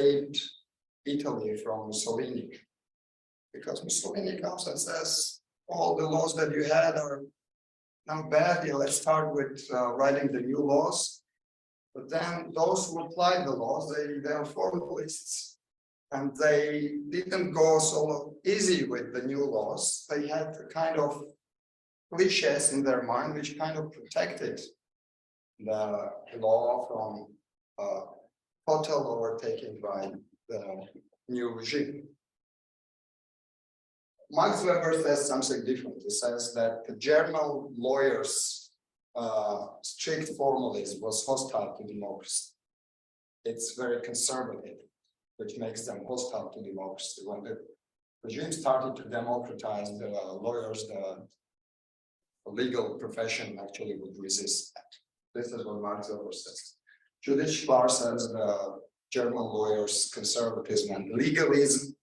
saved Italy from Mussolini, because Mussolini comes and says, all the laws that you had are now bad, let's start with writing the new laws. But then those who applied the laws, they are formalists, and they didn't go so easy with the new laws. They had a kind of cliches in their mind, which kind of protected the law from total overtaking by the new regime. Max Weber says something different. He says that the German lawyers' strict formalism was hostile to democracy. It's very conservative, which makes them hostile to democracy. When the regime started to democratize the lawyers, the legal profession actually would resist that. This is what Max Weber says. Judith Schlar says the German lawyers' conservatism and legalism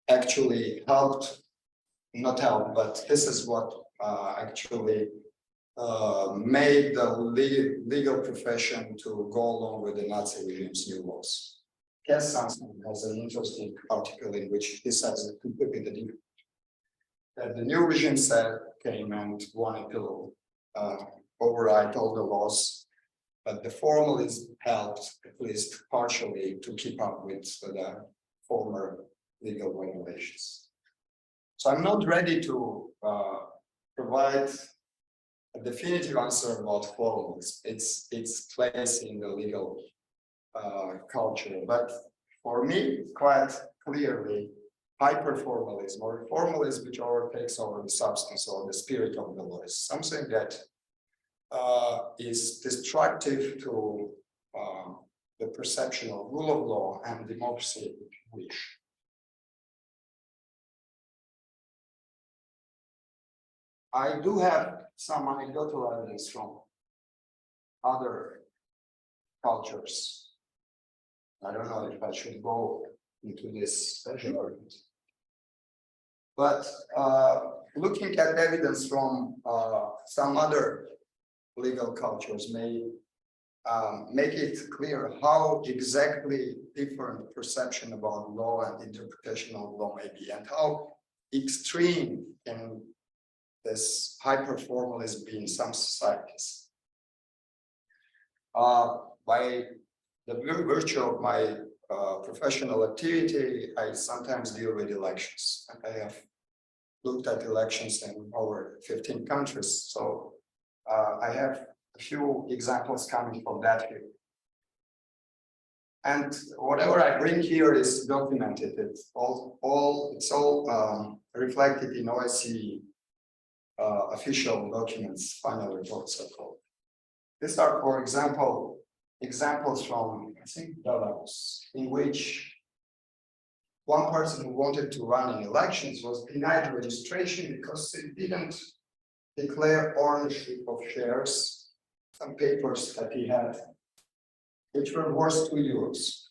actually helped, not helped, but this is what actually made the legal profession to go along with the Nazi regime's new laws. Cass Sanson has an interesting article in which he says completely the different. That the new regime came and wanted to override all the laws, but the formalism helped at least partially to keep up with the former legal regulations. So I'm not ready to provide a definitive answer about formalism, its place in the legal culture, but for me, quite clearly, hyperformalism or formalism which overtakes over the substance or the spirit of the law is something that is destructive to the perception of rule of law and democracy, if you wish. I do have some anecdotal evidence from other cultures. I don't know if I should go into this argument. But looking at evidence from some other legal cultures may make it clear how exactly different perception about law and interpretation of law may be, and how extreme can this hyperformalism be in some societies. By the virtue of my professional activity, I sometimes deal with elections. And I have looked at elections in over 15 countries. So I have a few examples coming from that here. And whatever I bring here is documented. It's all reflected in OSCE official documents, final reports are called. These are, for example, examples from, I think, Belarus, in which one person who wanted to run in elections was denied registration because he didn't declare ownership of shares, some papers that he had, which were worth €2.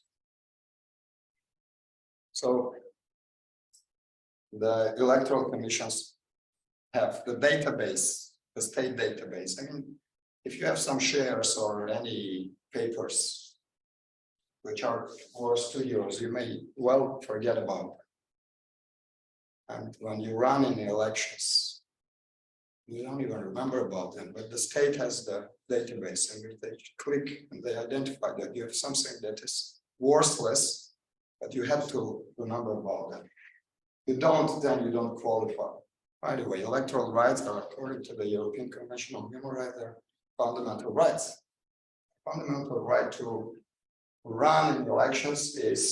So the electoral commissions have the database, the state database. I mean, if you have some shares or any papers which are worth €2, you may well forget about them. And when you run in the elections, you don't even remember about them, but the state has the database, and if they click and they identify that you have something that is worthless, but you have to remember about them. If you don't, then you don't qualify. By the way, electoral rights are, according to the European Convention on Human Rights, they're fundamental rights. Fundamental right to run in elections is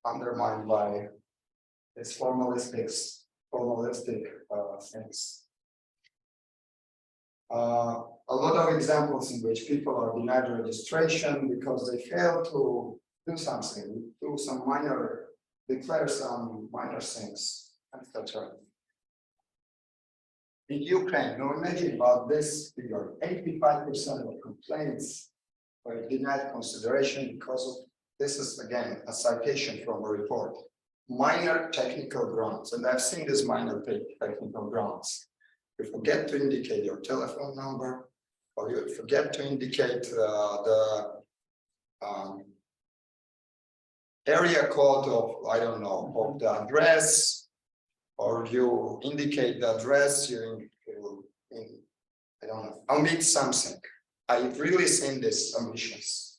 undermined by these formalistic things. A lot of examples in which people are denied registration because they fail to do something, declare some minor things, etc. In Ukraine, now imagine about this figure, 85% of complaints were denied consideration because of, this is again a citation from a report, minor technical grounds. And I've seen these minor technical grounds. You forget to indicate your telephone number, or you forget to indicate area code of, I don't know, of the address, or you indicate the address, I don't know, omit something. I've really seen this omissions.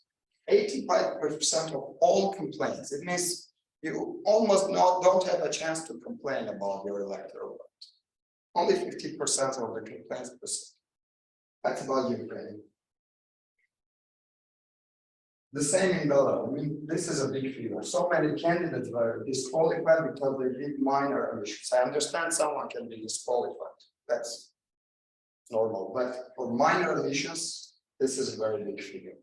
85% of all complaints. It means you almost don't have a chance to complain about your electoral vote. Only 50% of the complaints proceed. That's about Ukraine. The same in Belarus. I mean, this is a big figure. So many candidates were disqualified because they did minor omissions. I understand someone can be disqualified. That's normal. But for minor omissions, this is a very big figure.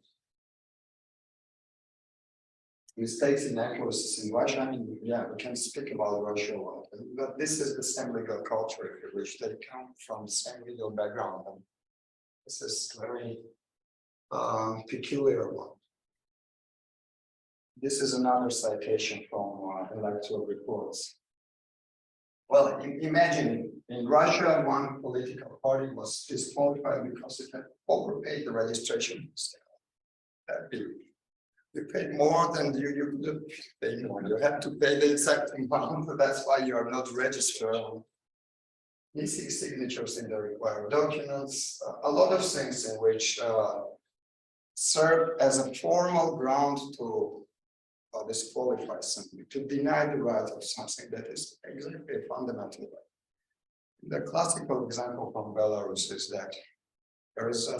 Mistakes in accuracies in Russia. I mean, yeah, we can speak about Russia a lot, but this is the same legal culture in which they come from the same legal background. And this is very peculiar one. This is another citation from electoral reports. Well, imagine in Russia, one political party was disqualified because it had overpaid the registration. That big. You paid more than you could pay more. You have to pay the exact amount. That's why you are not registered. Missing signatures in the required documents. A lot of things in which serve as a formal ground to disqualify something, to deny the right of something that is exactly a fundamental right. The classical example from Belarus is that there is a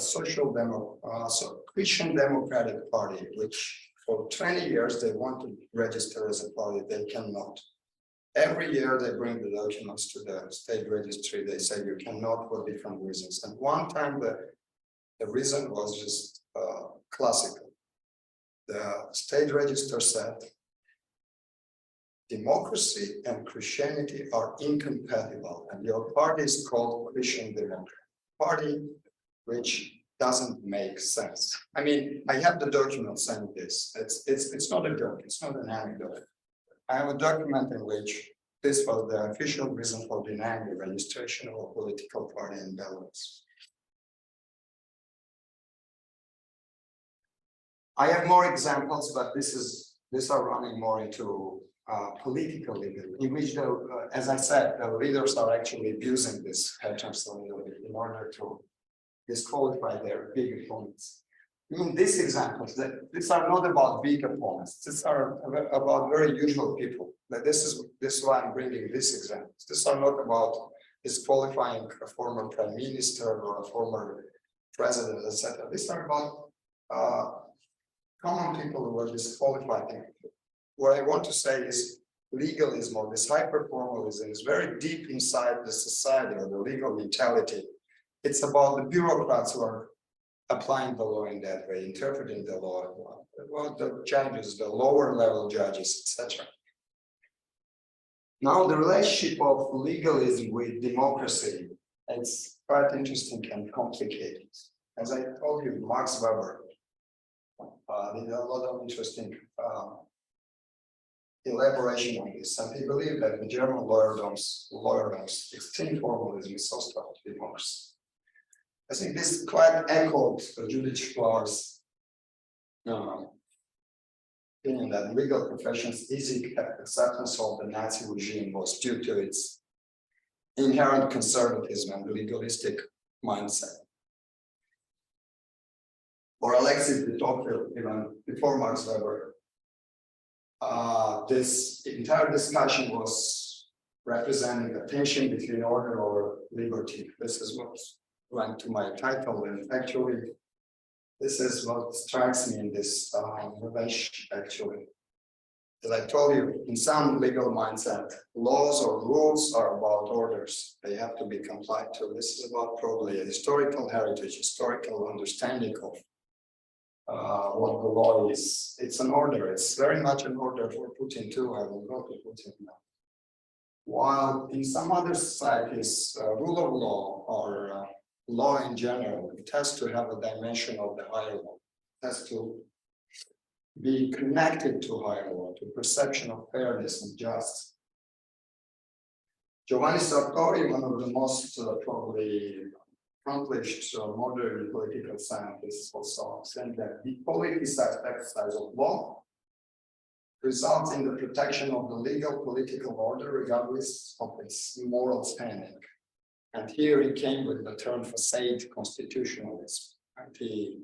Christian Democratic Party, which for 20 years they want to register as a party, they cannot. Every year they bring the documents to the state registry, they say you cannot for different reasons. And one time the reason was just classical. The state register said, democracy and Christianity are incompatible, and your party is called Christian Democrat Party, which doesn't make sense. I mean, I have the document saying this. It's not a joke, it's not an anecdote. I have a document in which this was the official reason for denying the registration of a political party in Belarus. I have more examples, but these are running more into political legal, in which, as I said, the leaders are actually abusing this patterns in order to disqualify their big opponents. I mean, these examples, these are not about big opponents. These are about very usual people. This is why I'm bringing these examples. These are not about disqualifying a former prime minister or a former president, etc. These are about common people who are disqualified. What I want to say is legalism, or this hyper-formalism, is very deep inside the society or the legal mentality. It's about the bureaucrats who are applying the law in that way, interpreting the law, about the judges, the lower level judges, etc. Now, the relationship of legalism with democracy, it's quite interesting and complicated. As I told you, Max Weber did a lot of interesting elaboration on this, and he believed that the German lawyerdom's extreme formalism is hostile to democracy. I think this quite echoed Judith Schlar's opinion that legal profession's easy acceptance of the Nazi regime was due to its inherent conservatism and legalistic mindset. For Alexis de Tocqueville, even before Max Weber, this entire discussion was representing a tension between order or liberty. This is what went to my title, and actually, this is what strikes me in this relationship, actually. As I told you, in some legal mindset, laws or rules are about orders. They have to be complied to. This is about probably a historical heritage, historical understanding of what the law is. It's an order. It's very much an order for Putin too. I will go to Putin now. While in some other societies, rule of law or law in general, it has to have a dimension of the higher law. It has to be connected to higher law, to perception of fairness and justice. Giovanni Sartori, one of the most probably accomplished modern political scientists, also saying that the politicized exercise of law results in the protection of the legal political order regardless of its moral standing. And here he came with the term facade constitutionalism. And he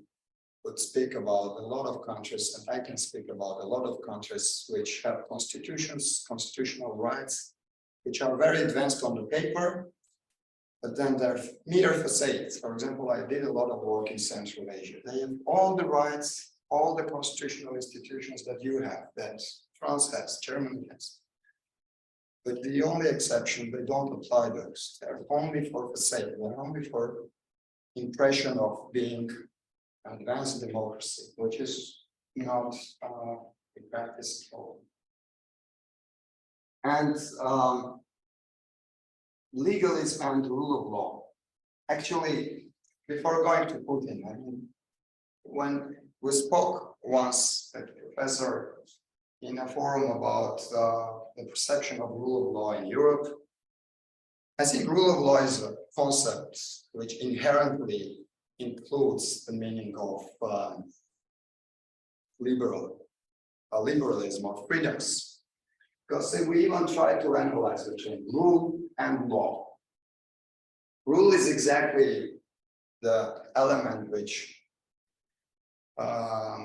would speak about a lot of countries, and I can speak about a lot of countries which have constitutions, constitutional rights, which are very advanced on the paper, but then they're mere facades. For example, I did a lot of work in Central Asia. They have all the rights, all the constitutional institutions that you have, that France has, Germany has. But the only exception, they don't apply those. They're only for facade, they're only for impression of being advanced democracy, which is not in practice at all. And legalism and rule of law. Actually, before going to Putin, I mean, when we spoke once at professor in a forum about the perception of rule of law in Europe, I think rule of law is a concept which inherently includes the meaning of liberalism or freedoms. Because we even try to analyze between rule and law. Rule is exactly the element which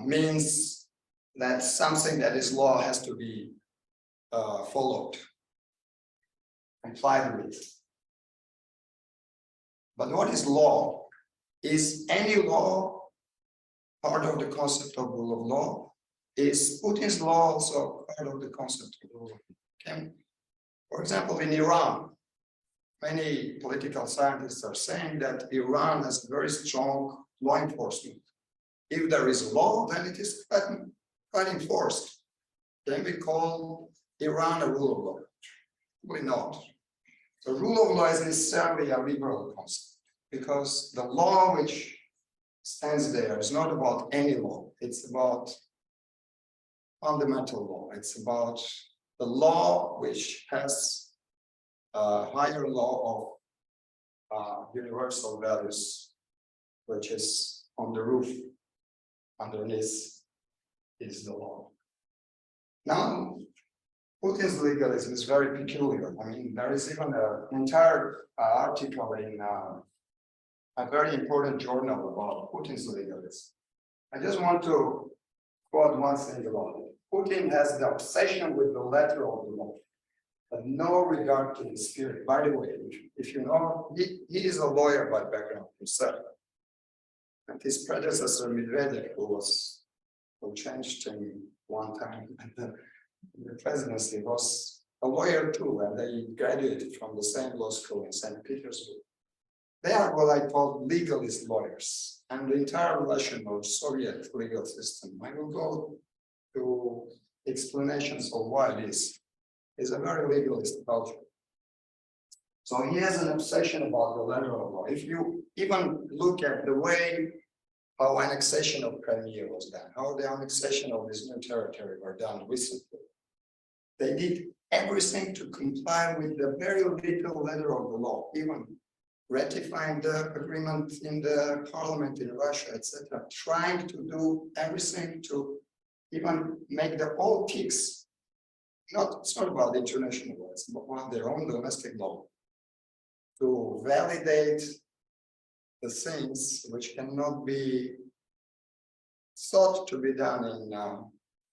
means that something that is law has to be followed, complied with. But what is law? Is any law part of the concept of rule of law? Is Putin's law also part of the concept of rule of law? Okay. For example, in Iran, many political scientists are saying that Iran has a very strong law enforcement. If there is a law, then it is quite enforced. Can we call Iran a rule of law? Probably not. The rule of law is necessarily a liberal concept, because the law which stands there is not about any law. It's about fundamental law. It's about the law which has a higher law of universal values, which is on the roof. Underneath is the law. Now, Putin's legalism is very peculiar. I mean, there is even an entire article in a very important journal about Putin's legalism. I just want to quote one thing about it. Putin has the obsession with the letter of the law, but no regard to the spirit. By the way, if you know, he is a lawyer by background himself. And his predecessor, Medvedev, who changed him one time in the presidency, was a lawyer too, and they graduated from the same law school in St. Petersburg. They are what I call legalist lawyers, and the entire Russian or Soviet legal system, I will go to explanations of why this is a very legalist culture. So he has an obsession about the letter of law. If you even look at the way how annexation of Crimea was done, how the annexation of this new territory were done recently, they did everything to comply with the very little letter of the law, even ratifying the agreement in the parliament in Russia, etc., trying to do everything to even make the all ticks. It's not about international law, it's about their own domestic law, to validate the things which cannot be thought to be done in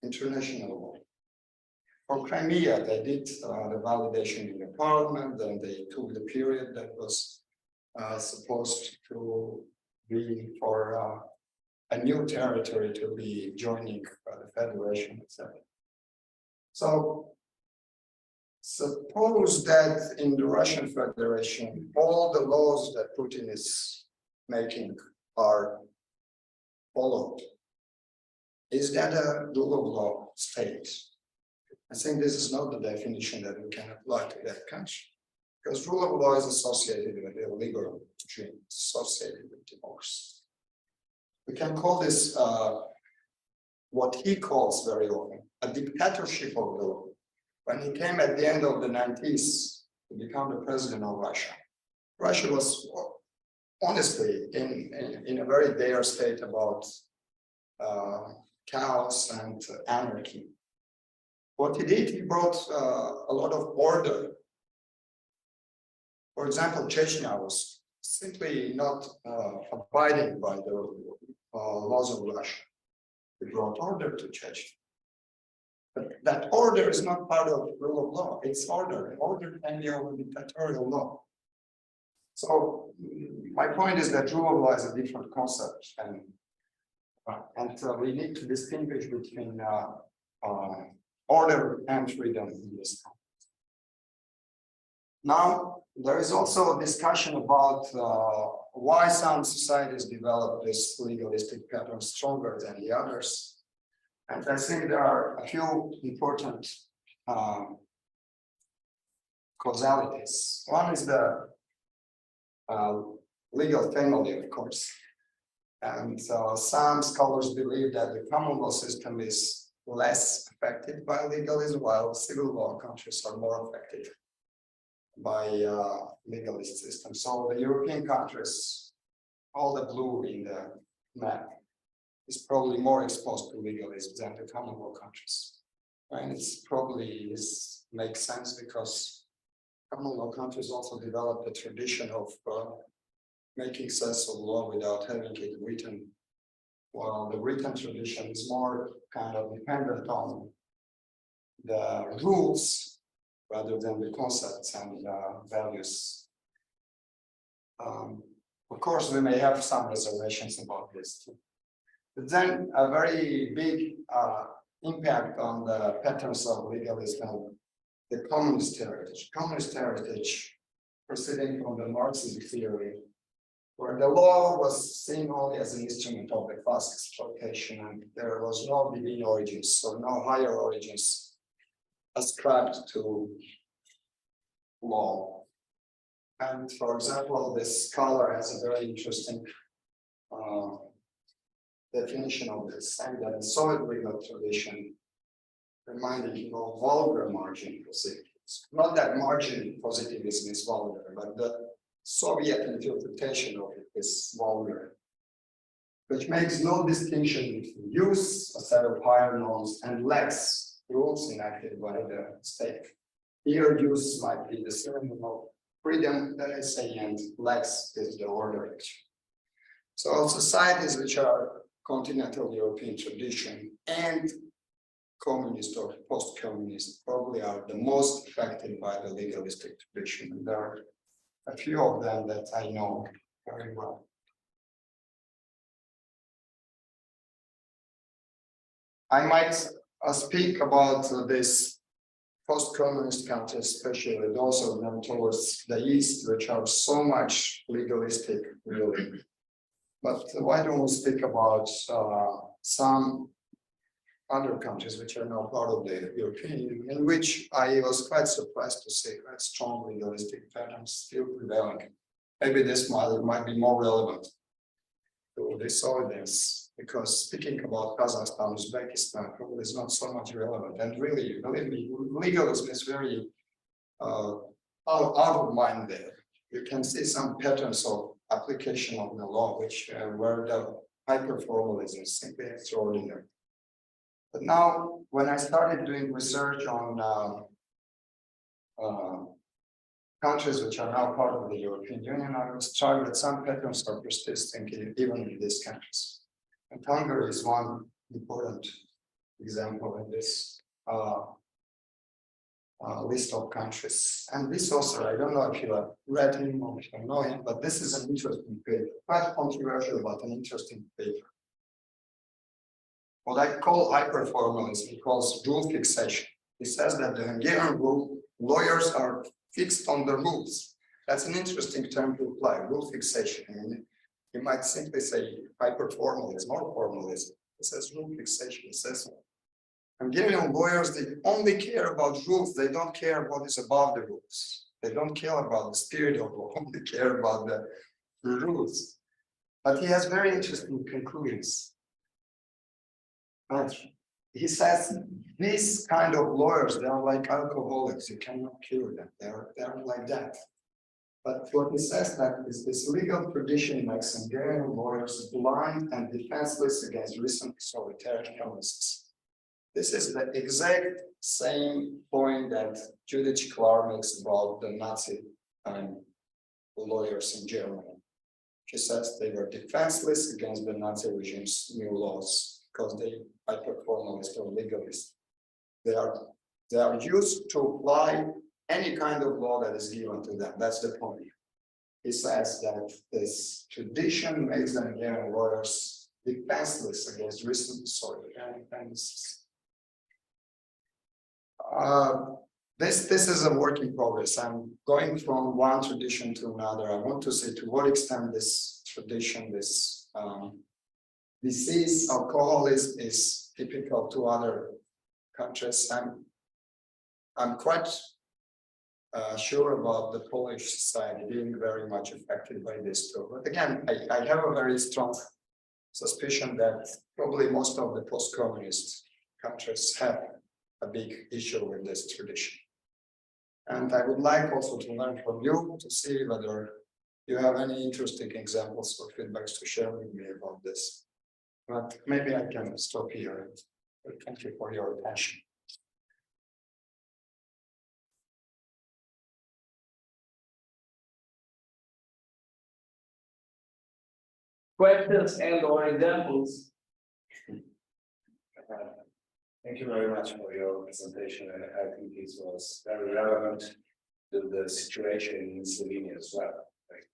international law. For Crimea, they did the validation in the parliament, then they took the period that was supposed to be for a new territory to be joining the federation, etc. So suppose that in the Russian Federation, all the laws that Putin is making are followed. Is that a rule of law state? I think this is not the definition that we can apply to that country, because rule of law is associated with a liberal regime, associated with democracy. We can call this what he calls very often a dictatorship of the law. When he came at the end of the 90s to become the president of Russia, Russia was honestly in a very dire state about chaos and anarchy. What he did, he brought a lot of order. For example, Chechnya was simply not abiding by the laws of Russia. He brought order to Chechnya. But that order is not part of rule of law. It's order. Order can be over dictatorial law. So my point is that rule of law is a different concept, and we need to distinguish between order and freedom in this context. Now, there is also a discussion about why some societies develop this legalistic pattern stronger than the others. And I think there are a few important causalities. One is the legal family, of course. And some scholars believe that the common law system is less affected by legalism, while civil law countries are more affected by legalist systems. So the European countries, all the blue in the map, is probably more exposed to legalism than the common law countries. And it's probably makes sense because common law countries also developed a tradition of making sense of law without having it written. While the written tradition is more kind of dependent on the rules rather than the concepts and values. Of course, we may have some reservations about this too. But then a very big impact on the patterns of legalism, the communist heritage. Communist heritage proceeding from the Marxist theory, where the law was seen only as an instrument of the class exploitation, and there was no divine origins or no higher origins ascribed to law. And for example, this scholar has a very interesting definition of this, saying that the Soviet legal tradition reminded him of vulgar margin positivism. Not that margin positivism is vulgar, but the Soviet interpretation of it is vulgar, which makes no distinction between use, a set of higher norms, and lex, rules enacted by the state. Here, use might be the synonym of freedom, that I say, and lex is the order. So societies which are continental European tradition and communist or post-communist probably are the most affected by the legalistic tradition. And there are a few of them that I know very well. I might speak about this post-communist countries, especially those of them towards the east, which are so much legalistic, really. But why don't we speak about some other countries which are now part of the European Union, in which I was quite surprised to see quite strong legalistic patterns still prevailing. Maybe this might be more relevant to this audience, because speaking about Kazakhstan, Uzbekistan probably is not so much relevant. And really, believe me, legalism is very out of mind there. You can see some patterns of application of the law, which where the hyper-formalism is simply extraordinary. But now, when I started doing research on countries which are now part of the European Union, I was struck that some patterns are persisting even in these countries. And Hungary is one important example in this list of countries. And this author, I don't know if you have read him or if you know him, but this is an interesting paper, quite controversial, but an interesting paper. What I call hyperformalism, he calls rule fixation. He says that the Hungarian rule, lawyers are fixed on the rules. That's an interesting term to apply, rule fixation. And you might simply say hyperformalism or formalism. It says rule fixation. It says Hungarian lawyers, they only care about rules. They don't care what is above the rules. They don't care about the spirit of law. They care about the rules. But he has very interesting conclusions. But he says these kind of lawyers, they are like alcoholics. You cannot cure them. They're like that. But what he says that is this legal tradition makes Hungarian lawyers blind and defenseless against recent authoritarian illnesses. This is the exact same point that Judith Clark makes about the Nazi lawyers in Germany. She says they were defenseless against the Nazi regime's new laws because they hyper-formalist or legalist. They are used to apply any kind of law that is given to them. That's the point. He says that this tradition makes the Hungarian lawyers defenseless against recent offenses. This is a work in progress. I'm going from one tradition to another. I want to say to what extent this tradition, this disease, alcoholism is typical to other countries. I'm quite sure about the Polish society being very much affected by this too. But again, I have a very strong suspicion that probably most of the post-communist countries have a big issue with this tradition. And I would like also to learn from you to see whether you have any interesting examples or feedbacks to share with me about this. But maybe I can stop here. Thank you for your attention. Questions and/or examples? Thank you very much for your presentation. I think this was very relevant to the situation in Slovenia as well, like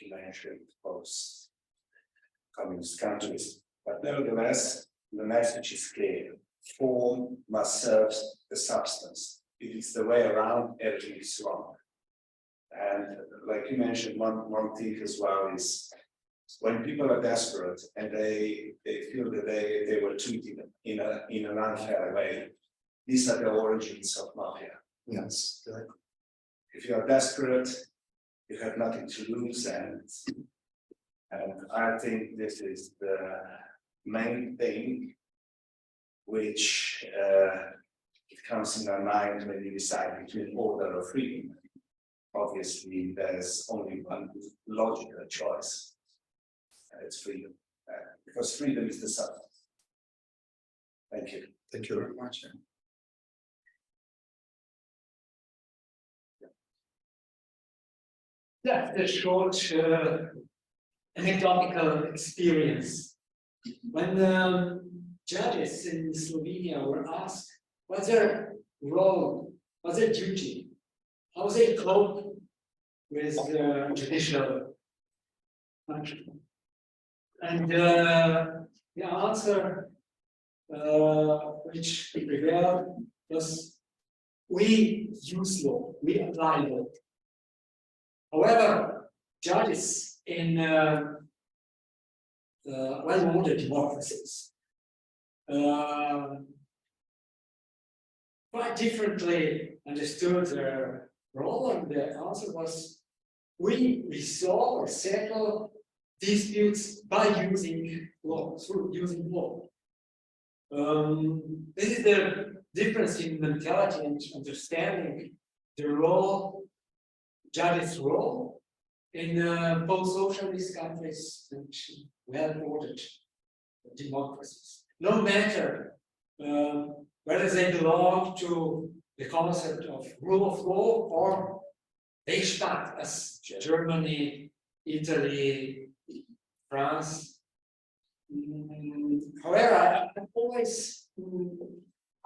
you mentioned, post-communist countries. But nevertheless, the message is clear. Form must serve the substance. If it's the way around, everything is wrong. And like you mentioned, one thing as well is when people are desperate and they feel that they were treated in an unfair way, these are the origins of mafia. Yes. If you are desperate, you have nothing to lose, and I think this is the main thing which it comes in our mind when you decide between order or freedom. Obviously, there's only one logical choice. It's freedom, because freedom is the substance. Thank you. Thank you very much. That's a short anecdotal experience. When judges in Slovenia were asked what's their role, what's their duty, how they cope with judicial function. And the answer which prevailed was, we use law, we apply law. However, judges in well-ordered democracies quite differently understood their role, and the answer was, we resolve or settle disputes by using law, through using law. This is the difference in mentality and understanding the role, judges' role in post-socialist countries and well-ordered democracies. No matter whether they belong to the concept of rule of law or Rechtsstaat, as Germany, Italy, France. However, I've always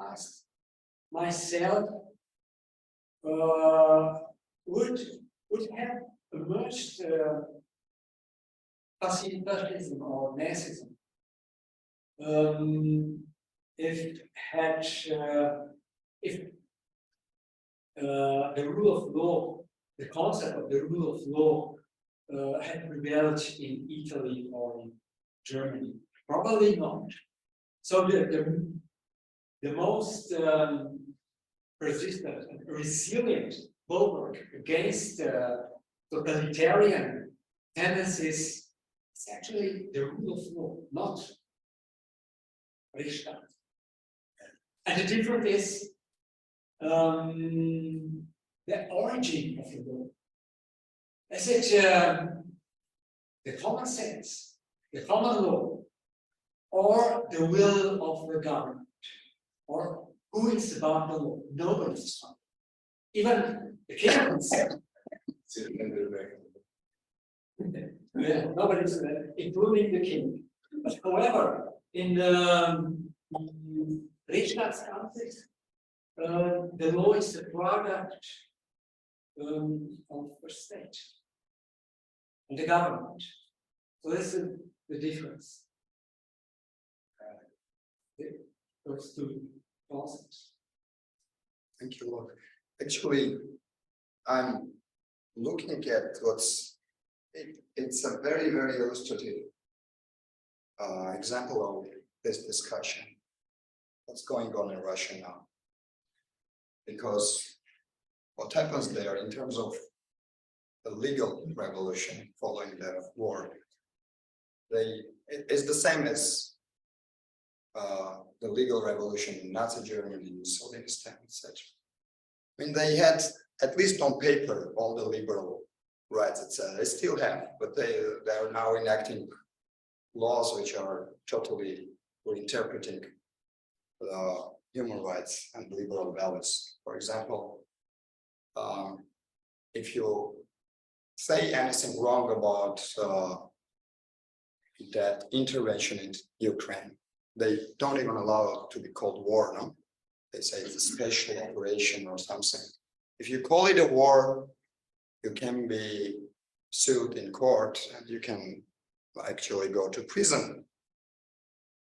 asked myself, would have emerged fascism or Nazism if the rule of law, the concept of the rule of law had prevailed in Italy or in Germany? Probably not. So the most persistent and resilient bulwark against totalitarian tendencies is actually the rule of law, not Rechtsstaat. And the difference is the origin of the law. Is it the common sense, the common law, or the will of the government? or who is above the law? Nobody is above. Even the king himself. Yeah, nobody is there, including the king. But however, in the Rechtsstaatskontext, the law is the product of the state and the government. So this is the difference. Those two concepts. Thank you, Lord. Actually, I'm looking at it's a very, very illustrative example of this discussion. What's going on in Russia now? Because what happens there in terms of the legal revolution following the war, it's the same as the legal revolution in Nazi Germany, Soviet time, etc. I mean, they had, at least on paper, all the liberal rights, etc. They still have, but they are now enacting laws which are totally reinterpreting human rights and liberal values. For example, if you say anything wrong about that intervention in Ukraine, they don't even allow it to be called war, no? They say it's a special operation or something. If you call it a war, you can be sued in court and you can actually go to prison.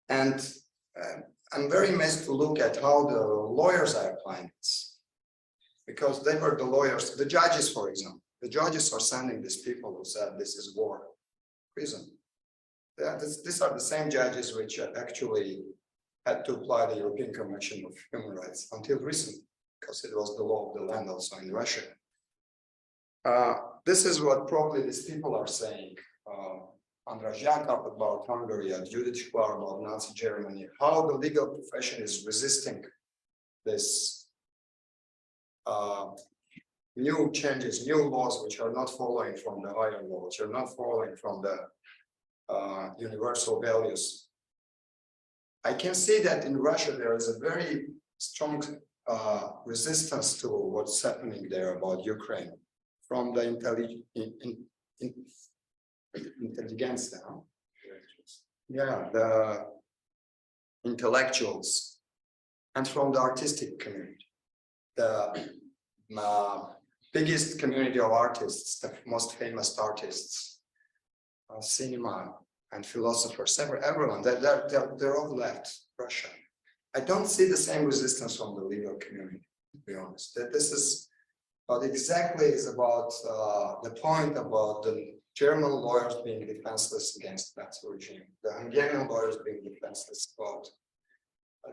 And I'm very amazed to look at how the lawyers are applying this. Because they were the lawyers, the judges, for example. The judges are sending these people who said this is war, prison. These are the same judges which actually had to apply the European Convention of Human Rights until recently, because it was the law of the land also in Russia. This is what probably these people are saying. Andras Jakob about Hungary, and Judith Schwar about Nazi Germany, how the legal profession is resisting this new changes, new laws which are not following from the higher law, which are not following from the universal values. I can see that in Russia there is a very strong resistance to what's happening there about Ukraine from the intelligence now. Yeah, the intellectuals and from the artistic community. The biggest community of artists, the most famous artists, cinema and philosophers, everyone, they're all left Russia. I don't see the same resistance from the legal community, to be honest. That this is what exactly is about the point about the German lawyers being defenseless against that regime, the Hungarian lawyers being defenseless about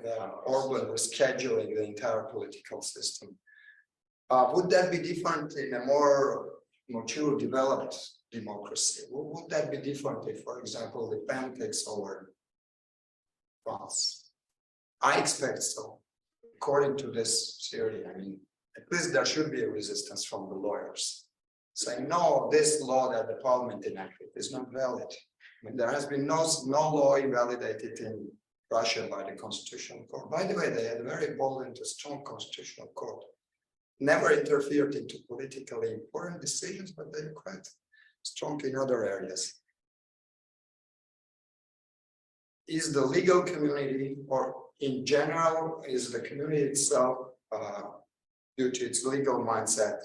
the Orban rescheduling the entire political system. Would that be different in a more mature, developed democracy? Would that be different if, for example, the Pen takes over France? I expect so. According to this theory, I mean, at least there should be a resistance from the lawyers saying, no, this law that the parliament enacted is not valid. I mean, there has been no law invalidated in Russia by the Constitutional Court. By the way, they had a very bold and strong Constitutional Court. Never interfered into politically important decisions, but they're quite strong in other areas. Is the legal community, or in general, is the community itself, due to its legal mindset,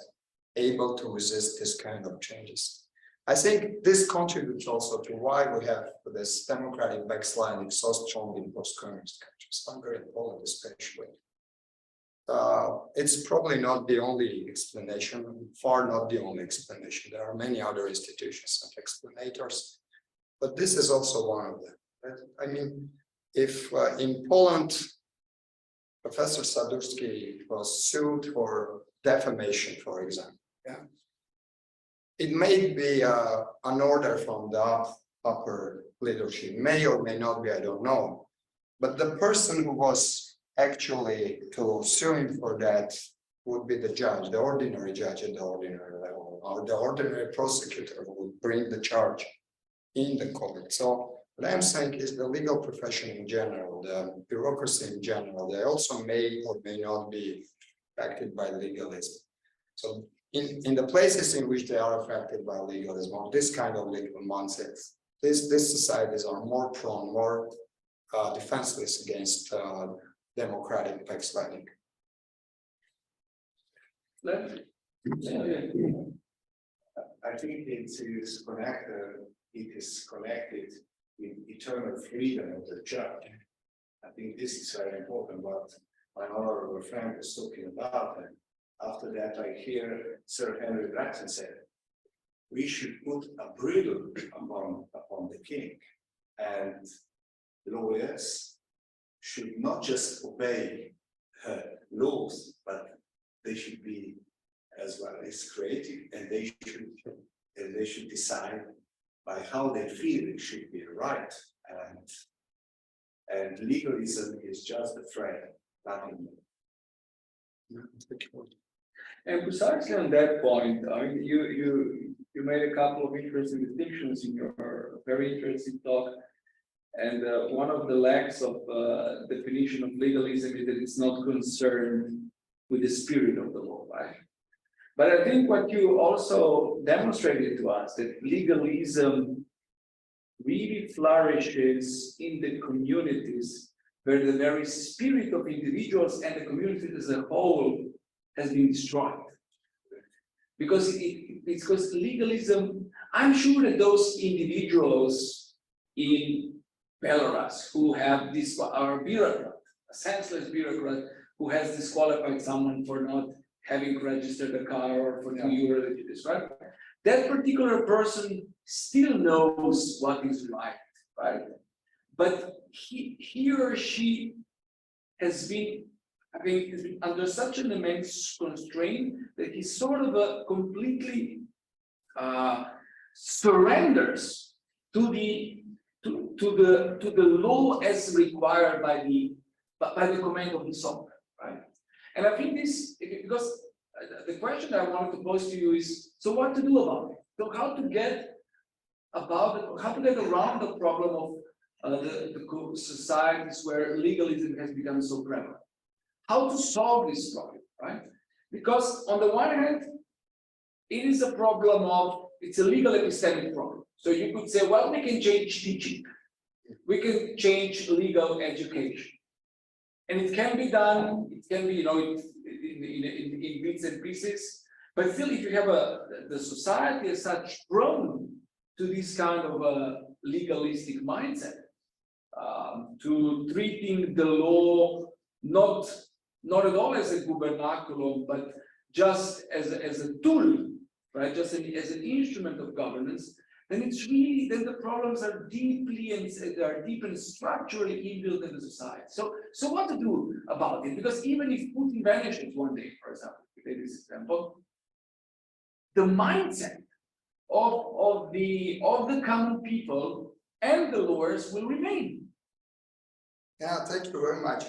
able to resist this kind of changes? I think this contributes also to why we have this democratic backsliding so strong in post-communist countries, Hungary and Poland especially. It's probably not the only explanation, far not the only explanation. There are many other institutions and explanators, but this is also one of them. Right? I mean, if in Poland, Professor Sadurski was sued for defamation, for example, yeah, it may be an order from the upper leadership, may or may not be, I don't know, but the person who was actually to sue him for that would be the judge, the ordinary judge at the ordinary level, or the ordinary prosecutor who would bring the charge in the court. So What I'm saying is the legal profession in general, the bureaucracy in general, they also may or may not be affected by legalism. So in the places in which they are affected by legalism, or this kind of legal mindsets, these societies are more prone, more defenseless against democratic backsliding. I think it is connected with eternal freedom of the judge. I think this is very important what my honorable friend was talking about. And after that, I hear Sir Henry Grattan said, we should put a bridle upon the king, and lawyers should not just obey laws, but they should be as well as creative, and they should decide by how they feel it should be right. And legalism is just a threat, nothing more. And precisely on that point, I mean, you made a couple of interesting distinctions in your very interesting talk. And one of the lacks of definition of legalism is that it's not concerned with the spirit of the law, right? But I think what you also demonstrated to us, that legalism really flourishes in the communities where the very spirit of individuals and the community as a whole has been destroyed. Because it's because legalism, I'm sure that those individuals in Belarus who have this, our bureaucrat, a senseless bureaucrat who has disqualified someone for not having registered a car or for 2 euros that you described, that particular person still knows what is right, right? But he or she has been, I think, has been under such an immense constraint that he sort of completely surrenders to the law as required by the command of the sovereign, right? And I think this, because the question I wanted to pose to you is, so what to do about it? So how to get around the problem of the societies where legalism has become so prevalent? How to solve this problem, right? Because on the one hand, it is a problem of, it's a legal epistemic problem. So you could say, well, we can change teaching. We can change legal education. And it can be done, it can be, in bits and pieces, but still, if you have the society as such prone to this kind of legalistic mindset, to treating the law not at all as a gubernaculum, but just as a tool, right? Just as an instrument of governance, then it's really, then the problems are deep and structurally inbuilt in the society. So what to do about it? Because even if Putin vanishes one day, for example, to take this example, the mindset of the common people and the lawyers will remain. Yeah, thank you very much.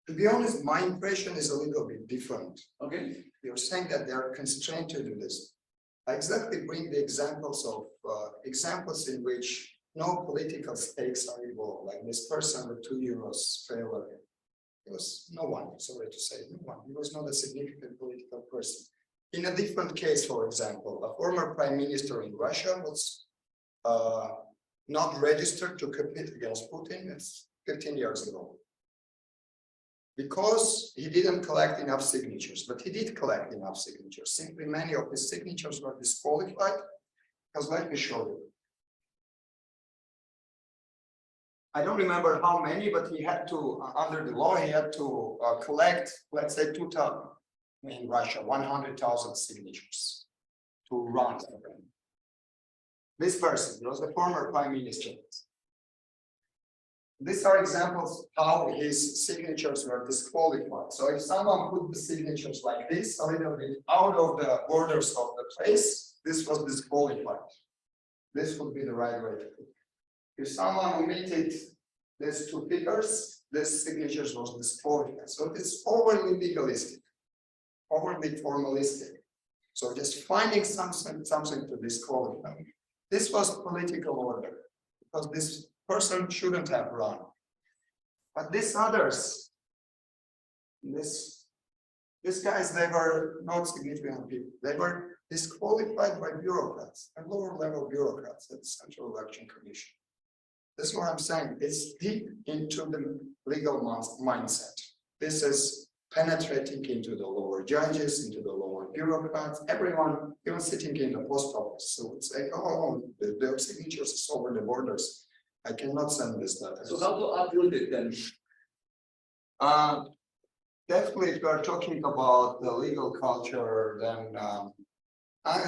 To be honest, my impression is a little bit different. Okay. You're saying that they are constrained to do this. I exactly bring the examples in which no political stakes are involved. Like this person with 2 euros failure. He was no one, sorry to say, no one. He was not a significant political person. In a different case, for example, a former prime minister in Russia was not registered to compete against Putin. It's 15 years ago. Because he didn't collect enough signatures, but he did collect enough signatures. Simply many of his signatures were disqualified, because let me show you. I don't remember how many, but he had to, under the law, he had to collect, let's say 2,000 in Russia, 100,000 signatures to run. This person was the former prime minister. These are examples how his signatures were disqualified. So if someone put the signatures like this, a little bit out of the borders of the place, this was disqualified. This would be the right way to put it. If someone omitted these 2 figures, this signatures was disqualified. So it's overly legalistic, overly formalistic. So just finding something to disqualify. This was political order, because this person shouldn't have run. But these others, these guys, they were not significant people. They were disqualified by bureaucrats and lower level bureaucrats at the Central Election Commission. This is what I'm saying. It's deep into the legal mindset. This is penetrating into the lower judges, into the lower bureaucrats, everyone, even sitting in the post office. So it's like, oh, the signatures is over the borders. I cannot send this letter. So how to uproot it then? Definitely, if we are talking about the legal culture, then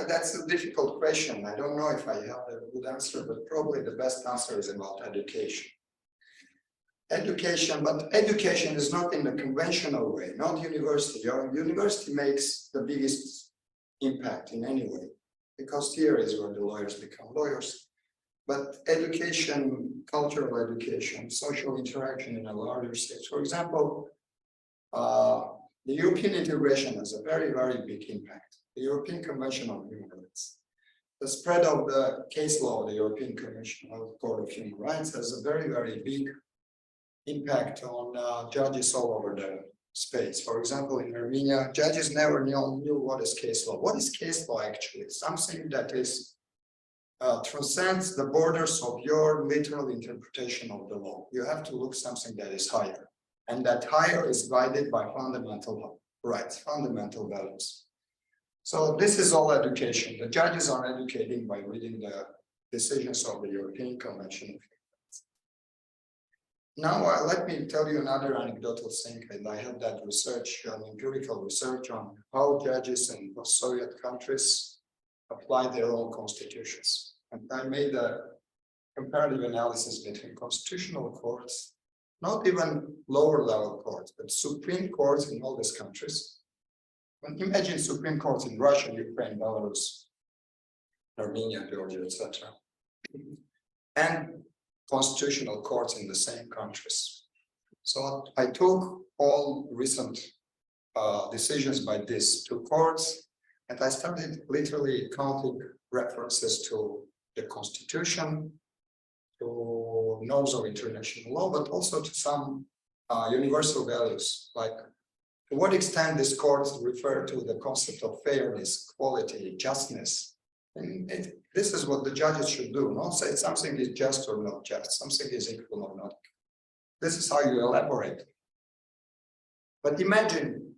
that's a difficult question. I don't know if I have a good answer, but probably the best answer is about education. Education, but education is not in the conventional way, not university. Your university makes the biggest impact in any way, because here is where the lawyers become lawyers. But education, cultural education, social interaction in a larger sense. For example, the European integration has a very, very big impact. The European Convention on Human Rights. The spread of the case law of the European Commission of the Court of Human Rights has a very, very big impact on judges all over the space. For example, in Armenia, judges never knew what is case law. What is case law actually? It's something that is transcends the borders of your literal interpretation of the law. You have to look something that is higher. And that higher is guided by fundamental rights, fundamental values. So this is all education. The judges are educating by reading the decisions of the European Convention of Human Rights. Now, let me tell you another anecdotal thing. And I had that research, empirical research on how judges in post-Soviet countries apply their own constitutions. And I made a comparative analysis between constitutional courts, not even lower level courts, but Supreme Courts in all these countries. And imagine Supreme Courts in Russia, Ukraine, Belarus, Armenia, Georgia, etc. And constitutional courts in the same countries. So I took all recent decisions by these two courts, and I started literally counting references to the Constitution, to norms of international law, but also to some universal values, like to what extent these courts refer to the concept of fairness, equality, justness. And this is what the judges should do, not say something is just or not just, something is equal or not. This is how you elaborate. But imagine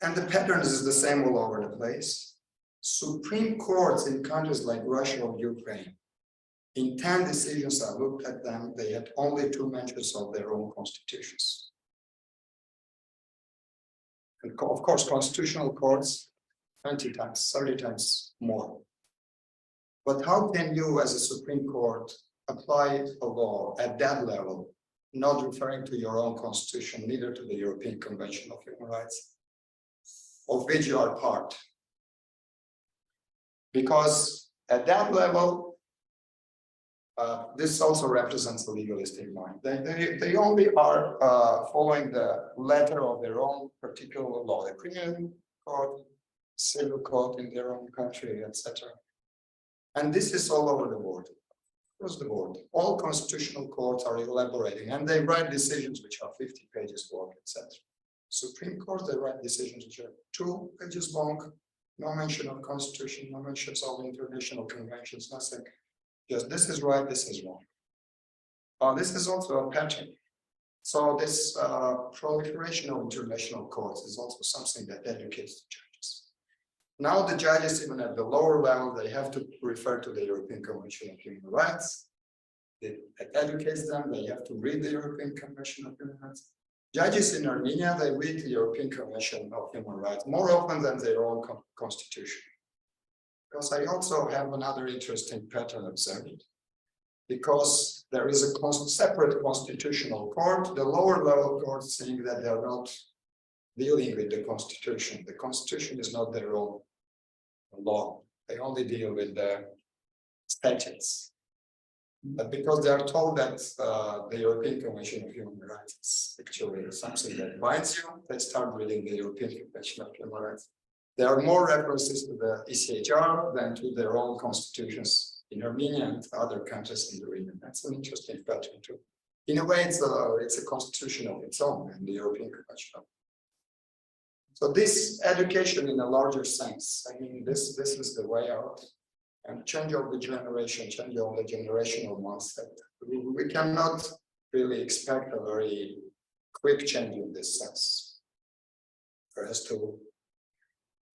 and the pattern is the same all over the place. Supreme courts in countries like Russia or Ukraine, in 10 decisions I looked at them, they had only 2 mentions of their own constitutions. And of course, constitutional courts, 20 times, 30 times more. But how can you as a Supreme Court apply a law at that level, not referring to your own constitution, neither to the European Convention of Human Rights, of which you are part? Because at that level, this also represents a legalistic mind. They only are following the letter of their own particular law, the criminal code, civil code in their own country, etc. And this is all over the board, across the board. All constitutional courts are elaborating, and they write decisions which are 50 pages long, etc. Supreme Court, they write decisions which are 2 pages long, no mention of constitution, no mentions of international conventions, nothing. Just this is right, this is wrong. This is also a pattern. So this proliferation of international courts is also something that educates the judges. Now the judges, even at the lower level, they have to refer to the European Convention of Human Rights. It educates them, they have to read the European Convention of Human Rights. Judges in Armenia, they read the European Convention of Human Rights more often than their own constitution. Because I also have another interesting pattern observed. Because there is a separate constitutional court, the lower level courts saying that they are not dealing with the constitution. The constitution is not their own law. They only deal with the statutes. But because they are told that the European Convention of Human Rights is actually something that binds you, they start reading the European Convention of Human Rights. There are more references to the ECHR than to their own constitutions in Armenia and other countries in the region. That's an interesting pattern too. In a way, it's a constitution of its own in the European Convention. So this education in a larger sense, I mean, this is the way out. And change of the generation, change of the generational mindset. We cannot really expect a very quick change in this sense. There has to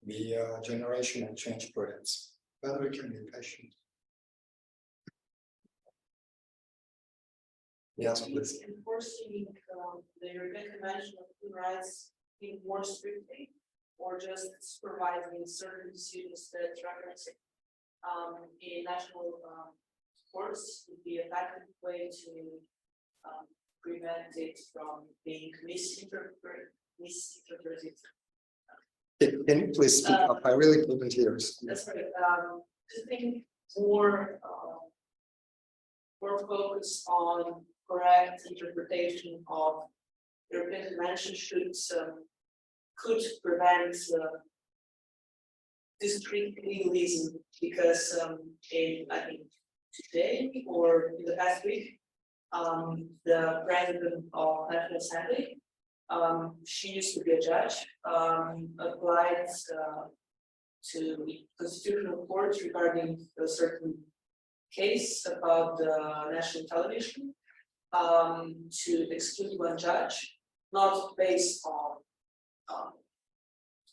be a generational change perhaps, but we can be patient. Yes, please. Enforcing the European Convention of Human Rights in more strictly, or just supervising certain decisions that reference in national courts would be a effective way to prevent it from being misinterpreted. Can you please speak up? I really couldn't hear. That's right. To think more focus on correct interpretation of European Convention could prevent discrete legalism, because I think today or in the past week, the president of National Assembly, she used to be a judge, applied to constitutional court regarding a certain case about the national television, to exclude one judge, not based on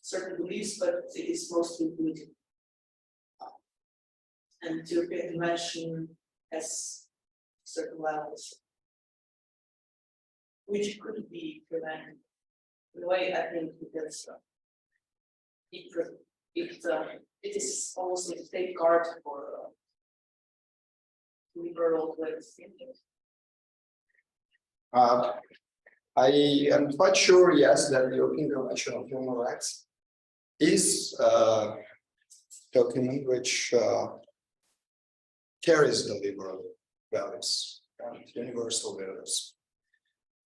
certain beliefs, but it is mostly political. And the European Convention has certain levels, which could be prevented. In a way, I think because it is almost a safeguard for liberal way of thinking. I am quite sure, yes, that the European Convention of Human Rights is a document which carries the liberal values and universal values.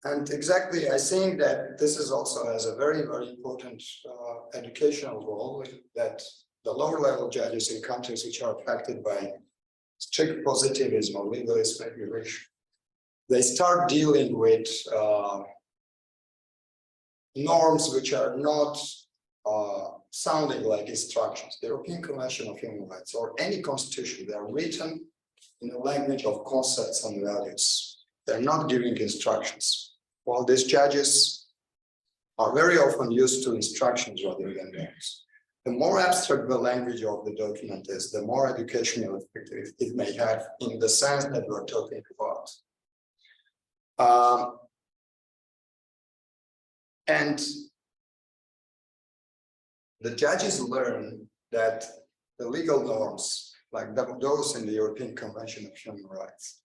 And exactly, I think that this is also has a very, very important educational role, that the lower level judges in countries which are affected by strict positivism or legalist regulation, they start dealing with norms which are not sounding like instructions. The European Convention of Human Rights or any constitution, they are written in a language of concepts and values. They're not giving instructions. While these judges are very often used to instructions rather than norms. The more abstract the language of the document is, the more educational effect it may have in the sense that we're talking about. And the judges learn that the legal norms, like those in the European Convention of Human Rights,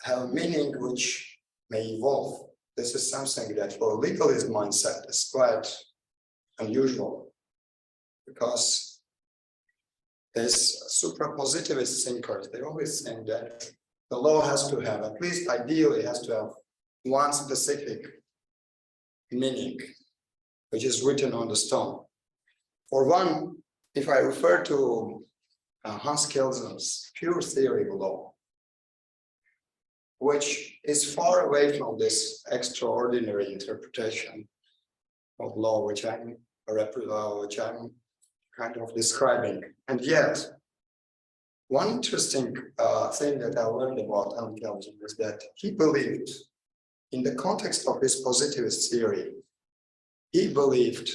have a meaning which may evolve. This is something that for a legalist mindset is quite unusual, because these suprapositivist thinkers, they always think that the law has to have, at least ideally, has to have one specific meaning, which is written on the stone. For one, if I refer to Hans Kelsen's pure theory of law, which is far away from this extraordinary interpretation of law, which I'm kind of describing. And yet, one interesting thing that I learned about Hans Kelsen is that he believed, in the context of his positivist theory, he believed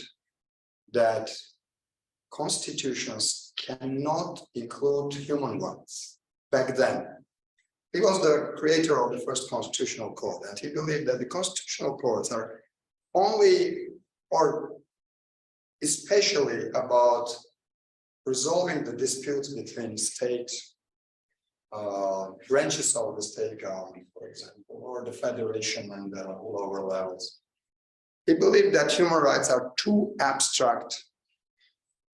that constitutions cannot include human rights back then. He was the creator of the first constitutional code, and he believed that the constitutional codes are only or especially about resolving the disputes between state branches of the state government, for example, or the federation and the lower levels. He believed that human rights are too abstract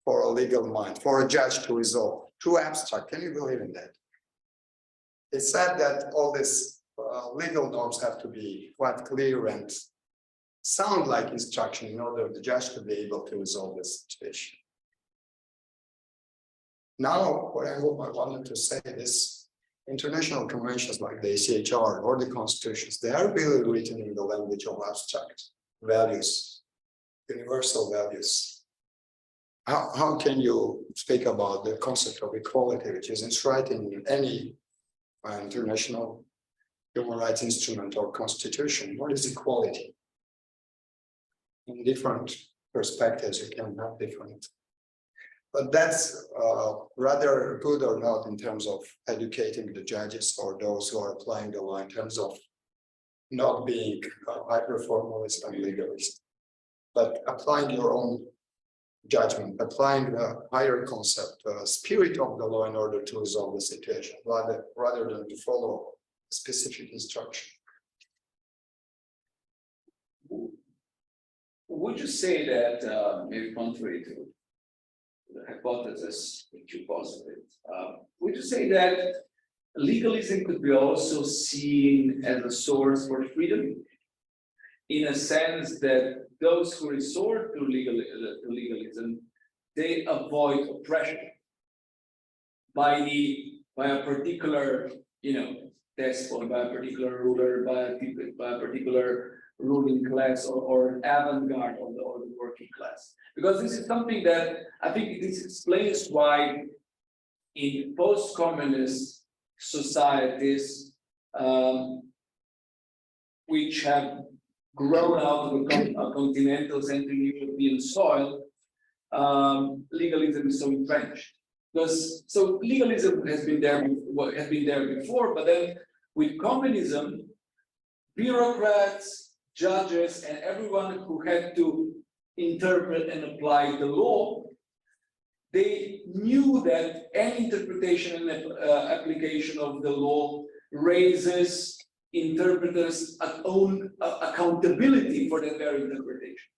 for a legal mind, for a judge to resolve. Too abstract. Can you believe in that? He said that all these legal norms have to be quite clear and sound like instruction in order for the judge to be able to resolve this situation. Now, what I wanted to say is international conventions like the ACHR or the constitutions, they are really written in the language of abstract values, universal values. How can you speak about the concept of equality, which is enshrined in any international human rights instrument or constitution? What is equality? In different perspectives, you can have different. But that's rather good or not in terms of educating the judges or those who are applying the law in terms of not being hyper-formalist and legalist, but applying your own judgment, applying the higher concept, spirit of the law in order to resolve the situation, rather than to follow a specific instruction. Would you say that, maybe contrary to the hypothesis that you posited, would you say that legalism could be also seen as a source for freedom? In a sense that those who resort to legalism, they avoid oppression by a particular, despot, by a particular ruler, by a particular ruling class or avant-garde of the working class. Because this is something that I think this explains why in post-communist societies, which have grown out of a continental Central European soil, legalism is so entrenched. Because so legalism has been there before, but then with communism, bureaucrats, judges, and everyone who had to interpret and apply the law, they knew that any interpretation and application of the law raises interpreters' own accountability for that very interpretation.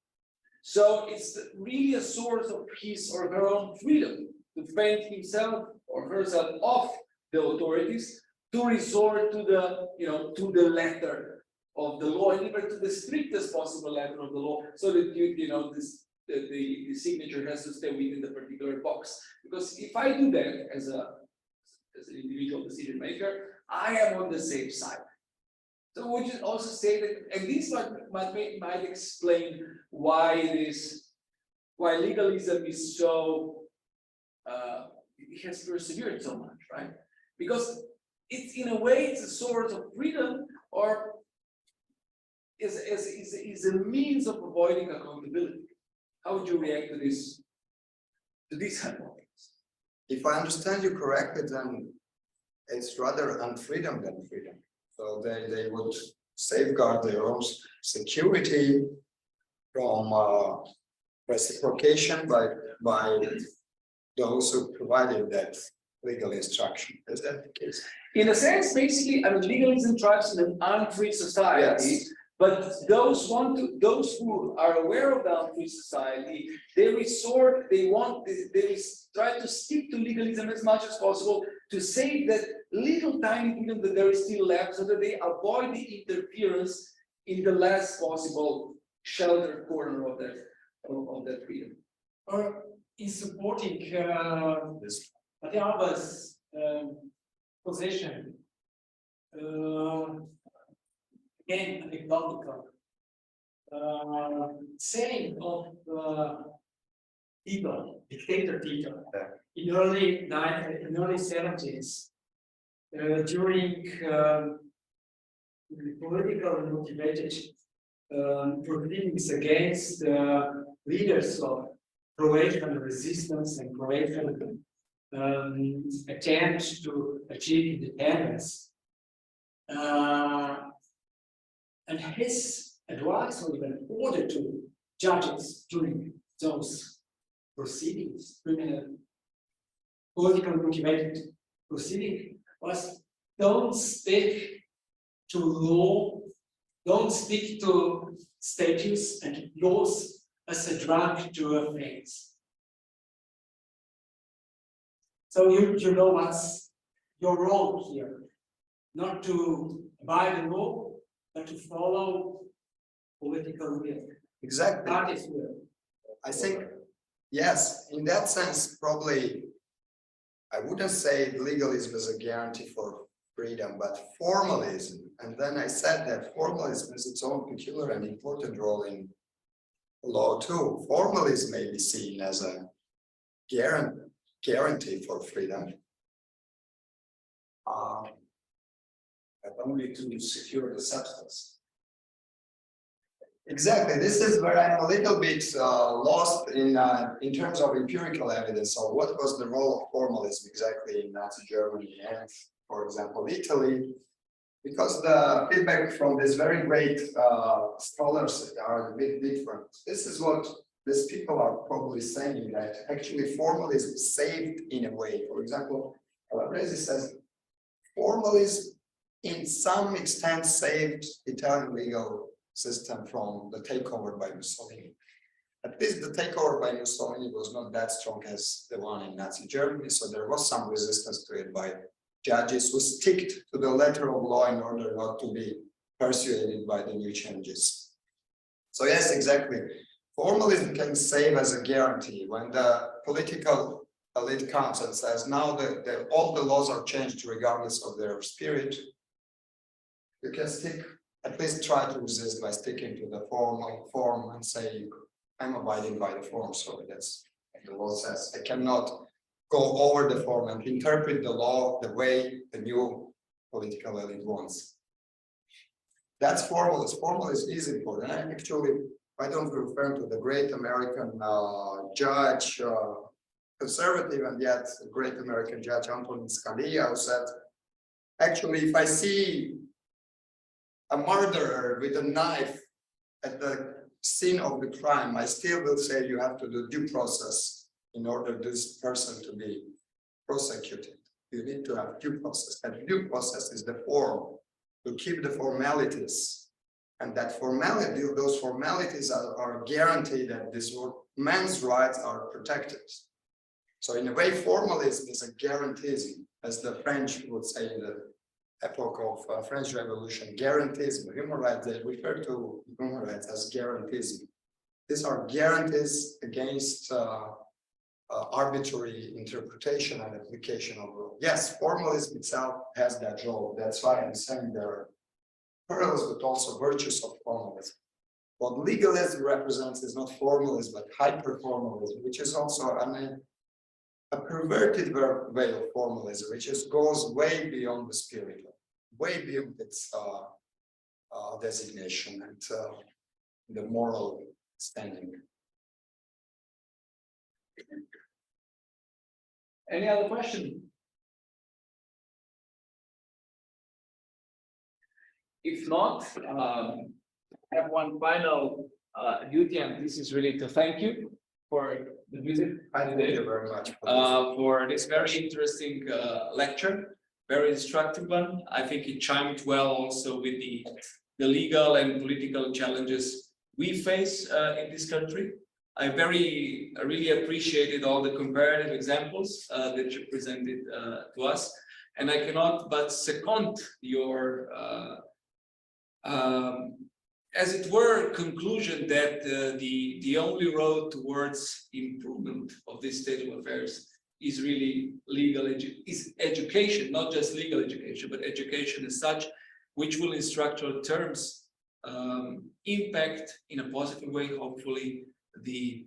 So it's really a source of his or her own freedom to fend himself or herself off the authorities, to resort to the letter of the law, and even to the strictest possible letter of the law, so that the signature has to stay within the particular box. Because if I do that as an individual decision maker, I am on the safe side. So would you also say that, and this might explain why legalism is so it has persevered so much, right? Because it's in a way it's a source of freedom, or is a means of avoiding accountability. How would you react to this hypothesis? If I understand you correctly, then it's rather unfreedom than freedom. So they would safeguard their own security from reciprocation by those who provided that legal instruction. Is that the case? In a sense, basically, I mean, legalism thrives in an unfree society. Yes. But those who are aware of the unfree society, they try to stick to legalism as much as possible to save that little tiny freedom that there is still left, so that they avoid the interference in the last possible sheltered corner of that freedom. Or in supporting Matej Avbelj's position, again, anecdotal, saying of Tito, dictator Tito, in early 70s, during the politically motivated proceedings against leaders of Croatian resistance and Croatian attempt to achieve independence. And his advice or even order to judges during those proceedings, criminal, politically motivated proceeding, was don't stick to law, don't stick to statutes and laws as a drug to a faith. So you know what's your role here, not to abide the law, but to follow political will. Exactly. Party's will. I think, yes, in that sense, probably I wouldn't say legalism is a guarantee for freedom, but formalism. And then I said that formalism has its own peculiar and important role in law too. Formalism may be seen as a guarantee for freedom. But only to secure the substance. Exactly. This is where I'm a little bit lost in terms of empirical evidence. So, what was the role of formalism exactly in Nazi Germany and, for example, Italy? Because the feedback from these very great scholars are a bit different. This is what these people are probably saying, that actually formalism saved in a way. For example, Calabresi says formalism in some extent saved Italian legal system from the takeover by Mussolini. At least the takeover by Mussolini was not that strong as the one in Nazi Germany, so there was some resistance to it by judges who sticked to the letter of law in order not to be persuaded by the new changes. So yes, exactly. Formalism can save as a guarantee when the political elite comes and says, now that all the laws are changed regardless of their spirit, you can stick, at least try to resist by sticking to the form and say, I'm abiding by the form. So that's what the law says. I cannot go over the form and interpret the law the way the new political elite wants. That's formalism. Formalism is important. And actually, I don't refer to the great American judge, conservative and yet a great American judge, Antonin Scalia, who said, actually, if I see a murderer with a knife at the scene of the crime, I still will say you have to do due process in order this person to be prosecuted. You need to have due process, and due process is the form to keep the formalities, and that formality, those formalities are guaranteed that this man's rights are protected. So in a way, formalism is a guaranteeism, as the French would say in the epoch of French Revolution, guaranteeism. Human rights, they refer to human rights as guaranteeism. These are guarantees against arbitrary interpretation and application of law. Yes, formalism itself has that role. That's why I'm saying there are perils, but also virtues of formalism. What legalism represents is not formalism, but hyper-formalism, which is also a perverted way of formalism, which goes way beyond the spirit, way beyond its designation and the moral standing. Any other question? If not, I have one final duty, and this is really to thank you for the visit. Thank you very much for this very interesting lecture, very instructive one. I think it chimed well also with the legal and political challenges we face in this country. I really appreciated all the comparative examples that you presented to us, and I cannot but second your as it were, conclusion that the only road towards improvement of this state of affairs is really education, not just legal education, but education as such, which will in structural terms impact in a positive way, hopefully, the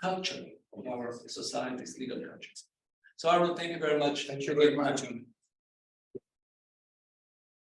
culture of our society's legal cultures. So Armen, thank you very much. Thank you very much.